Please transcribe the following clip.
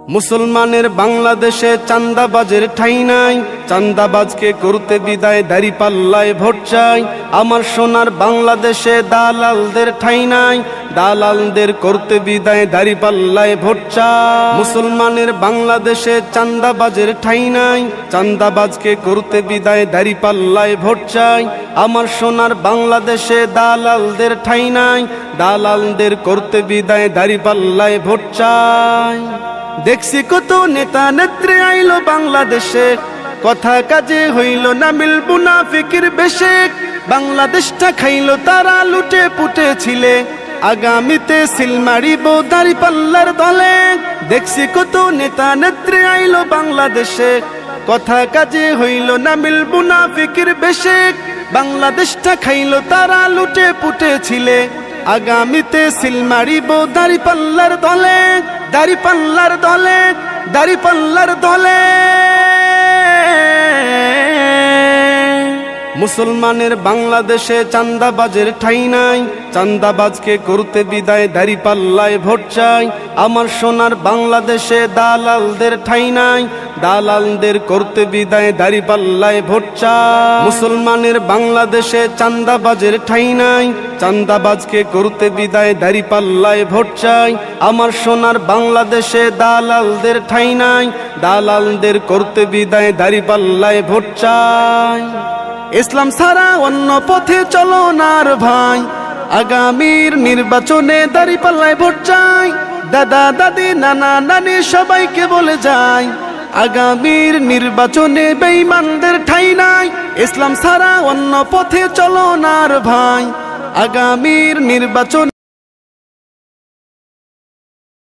মুসলমানের বাংলাদেশে চাঁদাবাজের ঠাঁই নাই, চাঁদাবাজকে করতে বিদায় দাঁড়িপাল্লায় ভোট চাই। আমার সোনার বাংলাদেশে দালালদের ঠাঁই নাই, দালালদের করতে বিদায় দাঁড়িপাল্লায় ভোট চাই। মুসলমানের বাংলাদেশে চাঁদাবাজের ঠাঁই নাই, চাঁদাবাজকে করতে বিদায় দাঁড়িপাল্লায় ভোট চাই। আমার সোনার বাংলাদেশে দালালদের ঠাঁই নাই, দালালদের করতে বিদায় দাঁড়িপাল্লায় ভোট চাই। দেখছি কত নেতা নেত্রী আইলো বাংলাদেশে, কথা কাজে হইল না মিল মুনাফিকের বেশে। বাংলাদেশটা খাইলো তারা লুটে পুটে ছিলে, আগামীতে সিল মারিব দাঁড়িপাল্লার দলে। দেখছি কত নেতা নেত্রী আইলো বাংলাদেশে, কথা কাজে হইল না মিল মুনাফিকের বেশে। বাংলাদেশটা খাইলো তারা লুটে পুটে ছিলে, আগামীতে সিল মারিব দাঁড়িপাল্লার দলে, দাঁড়িপাল্লার দলে, দাঁড়িপাল্লার দলে। মুসলমানের বাংলাদেশে চাঁদাবাজের ঠাঁই নাই, চাঁদাবাজকে করতে বিদায় দাঁড়িপাল্লায় ভোট চাই। আমার সোনার বাংলাদেশে দালালদের ঠাঁই নাই, দালালদের করতে বিদায় দাঁড়িপাল্লায় ভোট চাই। মুসলমানের বাংলাদেশে চাঁদাবাজের ঠাঁই নাই, চাঁদাবাজকে করতে বিদায় দাঁড়িপাল্লায় ভোট চাই। আমার সোনার বাংলাদেশে দালালদের ঠাঁই নাই, দালালদের করতে বিদায় দাঁড়িপাল্লায় ভোট চাই। ইসলাম ছাড়া অন্য পথে চলো না ভাই, আগামীর নির্বাচনে দাঁড়িপাল্লায় ভোট চাই। দাদা দাদি নানা নানি সবাইকে বলে যায়, আগামীর নির্বাচনে বেঈমানদের ঠাঁই নাই। ইসলাম ছাড়া অন্য পথে চলো না ভাই, আগামীর নির্বাচন